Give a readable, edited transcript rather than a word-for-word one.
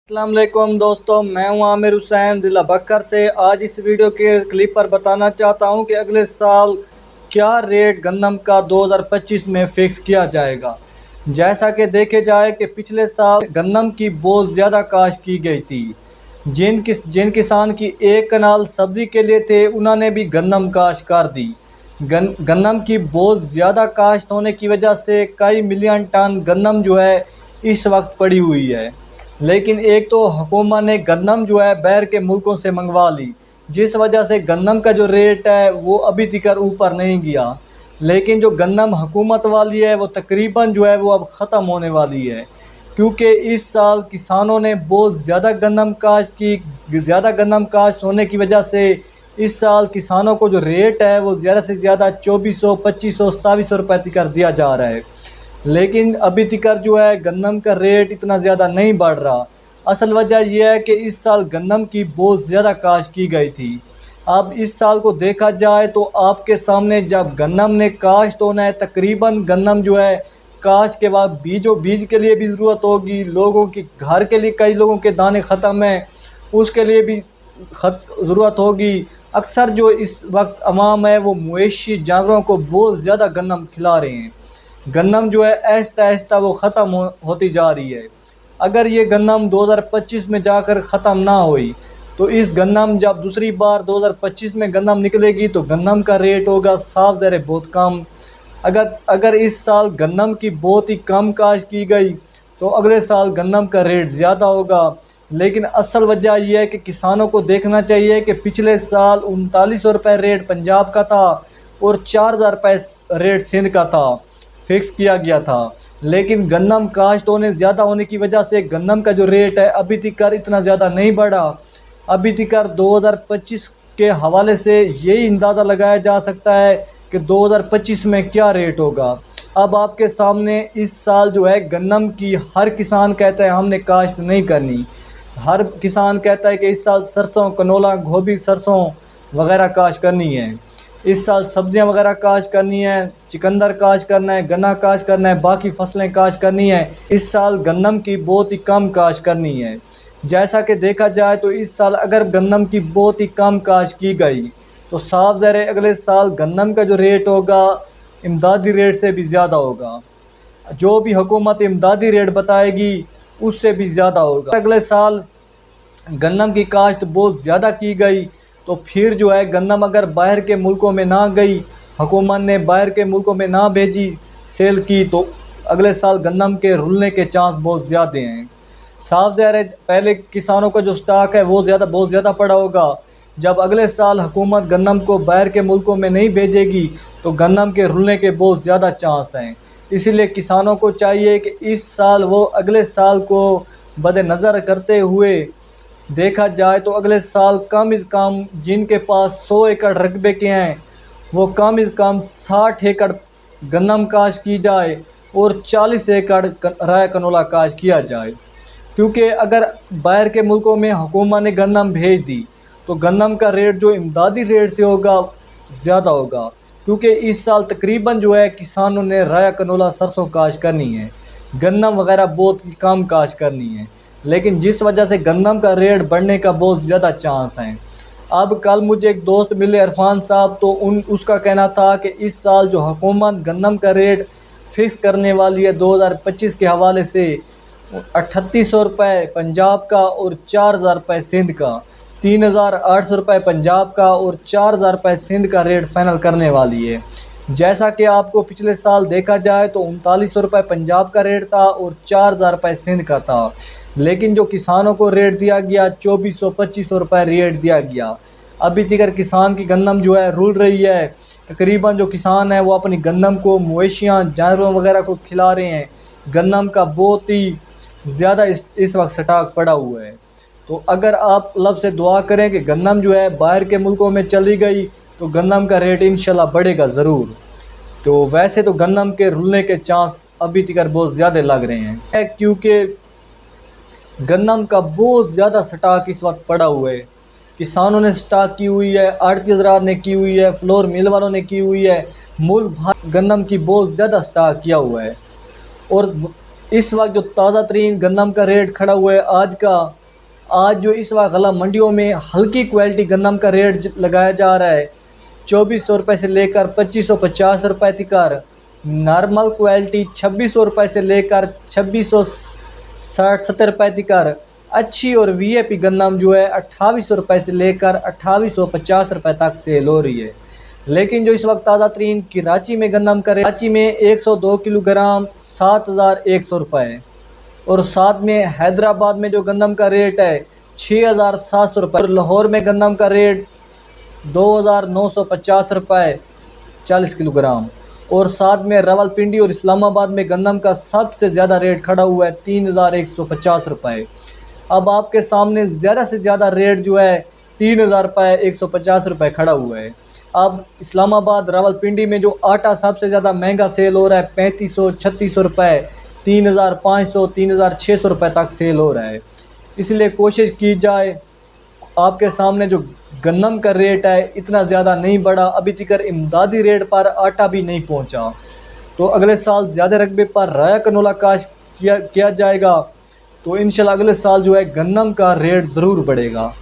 अस्सलाम वालेकुम दोस्तों, मैं हूं आमिर हुसैन ज़िला बकर से। आज इस वीडियो के क्लिप पर बताना चाहता हूं कि अगले साल क्या रेट गंदम का 2025 में फ़िक्स किया जाएगा। जैसा कि देखे जाए कि पिछले साल गंदम की बहुत ज़्यादा काश्त की गई थी। जिन किसान की एक कनाल सब्ज़ी के लिए थे उन्होंने भी गंदम काश्त कर दी। गंदम की बहुत ज़्यादा काश्त होने की वजह से कई मिलियन टन गंदम जो है इस वक्त पड़ी हुई है। लेकिन एक तो हुकूमत ने गंदम जो है बाहर के मुल्कों से मंगवा ली, जिस वजह से गंदम का जो रेट है वो अभी तक ऊपर नहीं गया। लेकिन जो गंदम हुकूमत वाली है वो तकरीबन जो है वो अब ख़त्म होने वाली है, क्योंकि इस साल किसानों ने बहुत ज़्यादा गंदम काश्त की। ज़्यादा गंदम काश्त होने की वजह से इस साल किसानों को जो रेट है वो ज़्यादा से ज़्यादा 2400, 2500, 2700 रुपये तक दिया जा रहा है। लेकिन अभी तक जो है गंदम का रेट इतना ज़्यादा नहीं बढ़ रहा। असल वजह यह है कि इस साल गंदम की बहुत ज़्यादा काश्त की गई थी। अब इस साल को देखा जाए तो आपके सामने जब गंदम ने काश्त होना है, तकरीबन गंदम जो है काश्त के बाद बीज के लिए भी ज़रूरत होगी, लोगों की घर के लिए कई लोगों के दाने ख़त्म हैं उसके लिए भी ज़रूरत होगी। अक्सर जो इस वक्त अवाम है वो मवेशी जानवरों को बहुत ज़्यादा गंदम खिला रहे हैं। गंदम जो है आहिस्ता आहिस्ता वो ख़त्म होती जा रही है। अगर ये गंदम 2025 में जाकर ख़त्म ना हुई तो इस गंदम जब दूसरी बार 2025 में गंदम निकलेगी तो गंदम का रेट होगा साफ ज़रे बहुत कम। अगर इस साल गंदम की बहुत ही कम काश्त की गई तो अगले साल गंदम का रेट ज़्यादा होगा। लेकिन असल वजह यह है कि किसानों को देखना चाहिए कि पिछले साल 3900 रुपये रेट पंजाब का था और 4000 रुपये रेट सिंध का था, फिक्स किया गया था। लेकिन गंदम काश्त होने ज़्यादा होने की वजह से गंदम का जो रेट है अभी तक इतना ज़्यादा नहीं बढ़ा। अभी तक 2025 के हवाले से यही अंदाज़ा लगाया जा सकता है कि 2025 में क्या रेट होगा। अब आपके सामने इस साल जो है गंदम की हर किसान कहता है हमने काश्त नहीं करनी। हर किसान कहता है कि इस साल सरसों, कनोला, गोभी, सरसों वगैरह काश्त करनी है। इस साल सब्जियां वगैरह काश्त करनी है, चिकंदर काश्त करना है, गन्ना काश्त करना है, बाकी फसलें काश्त करनी है। इस साल गंदम की बहुत ही कम काश्त करनी है। जैसा कि देखा जाए तो इस साल अगर गंदम की बहुत ही कम काश्त की गई तो साफ ज़ाहिर है अगले साल गंदम का जो रेट होगा इमदादी रेट से भी ज़्यादा होगा। जो भी हुकूमत इमदादी रेट बताएगी उससे भी ज़्यादा होगा। अगले साल गंदम की काश्त बहुत ज़्यादा की गई तो फिर जो है गंदम अगर बाहर के मुल्कों में ना गई, हुकूमत ने बाहर के मुल्कों में ना भेजी सेल की, तो अगले साल गंदम के रुलने के चांस बहुत ज़्यादा हैं। साफ ज़ाहिर है पहले किसानों का जो स्टॉक है वो बहुत ज़्यादा पड़ा होगा। जब अगले साल हुकूमत गंदम को बाहर के मुल्कों में नहीं भेजेगी तो गंदम के रुलने के बहुत ज़्यादा चांस हैं। इसीलिए किसानों को चाहिए कि इस साल वो अगले साल को मद्देनज़र करते हुए देखा जाए तो अगले साल कम से कम जिनके पास 100 एकड़ रकबे के हैं वो कम से कम 60 एकड़ गंदम काश्त की जाए और 40 एकड़ राय कनोला काश्त किया जाए। क्योंकि अगर बाहर के मुल्कों में हुकूमत ने गंदम भेज दी तो गंदम का रेट जो इमदादी रेट से होगा ज़्यादा होगा, क्योंकि इस साल तकरीबन जो है किसानों ने राय कनोला सरसों काश्त करनी है, गंदम वगैरह बहुत कम काश्त करनी है। लेकिन जिस वजह से गंदम का रेट बढ़ने का बहुत ज़्यादा चांस है। अब कल मुझे एक दोस्त मिले इरफान साहब, तो उसका कहना था कि इस साल जो हुकूमत गंदम का रेट फ़िक्स करने वाली है 2025 के हवाले से 3800 रुपये पंजाब का और 4000 रुपये सिंध का, 3800 रुपये पंजाब का और 4000 रुपये सिंध का रेट फाइनल करने वाली है। जैसा कि आपको पिछले साल देखा जाए तो 3900 रुपये पंजाब का रेट था और 4000 रुपये सिंध का था। लेकिन जो किसानों को रेट दिया गया 2400, 2500 रुपये रेट दिया गया। अभी तक किसान की गंदम जो है रुल रही है। तकरीबन जो किसान है वो अपनी गंदम को मवेशियाँ, जानवरों वगैरह को खिला रहे हैं। गंदम का बहुत ही ज़्यादा इस वक्त स्टॉक पड़ा हुआ है। तो अगर आप लब से दुआ करें कि गंदम जो है बाहर के मुल्कों में चली गई तो गंदम का रेट इंशाल्लाह बढ़ेगा ज़रूर। तो वैसे तो गंदम के रुलने के चांस अभी तक बहुत ज़्यादा लग रहे हैं, क्योंकि गंदम का बहुत ज़्यादा स्टॉक इस वक्त पड़ा हुआ है। किसानों ने स्टॉक की हुई है, आड़ती हज़रात ने की हुई है, फ्लोर मिल वालों ने की हुई है। मुल्क भर गंदम की बहुत ज़्यादा स्टॉक किया हुआ है। और इस वक्त जो ताज़ा तरीन गंदम का रेट खड़ा हुआ है आज का आज जो इस वक्त गला मंडियों में हल्की क्वालिटी गंदम का रेट लगाया जा रहा है 2400 रुपये से लेकर 2550 रुपये तक। नॉर्मल क्वालिटी 2600 रुपये से लेकर 2660-70 रुपये तक। अच्छी और वीआईपी गंदम जो है 2800 रुपये से लेकर 2850 रुपये तक सेल हो रही है। लेकिन जो इस वक्त ताज़ा तरीन कराची में गंदम का रेट, कराची में 102 किलोग्राम 7100 रुपये, और साथ में हैदराबाद में जो गंदम का रेट है 6700 रुपये, और लाहौर में गंदम का रेट 2950 रुपये 40 किलोग्राम, और साथ में रावलपिंडी और इस्लामाबाद में गंदम का सबसे ज़्यादा रेट खड़ा हुआ है 3150 रुपये। अब आपके सामने ज़्यादा से ज़्यादा रेट जो है 3000 रुपये 150 रुपये खड़ा हुआ है। अब इस्लामाबाद रावलपिंडी में जो आटा सबसे ज़्यादा महंगा सेल हो रहा है 3500-3600 रुपये, 3500-3600 रुपये तक सेल हो रहा है। इसलिए कोशिश की जाए, आपके सामने जो गंदम का रेट है इतना ज़्यादा नहीं बढ़ा, अभी तक इमदादी रेट पर आटा भी नहीं पहुंचा। तो अगले साल ज़्यादा रकबे पर राया कनोला काश्त किया जाएगा, तो इंशाल्लाह अगले साल जो है गंदम का रेट ज़रूर बढ़ेगा।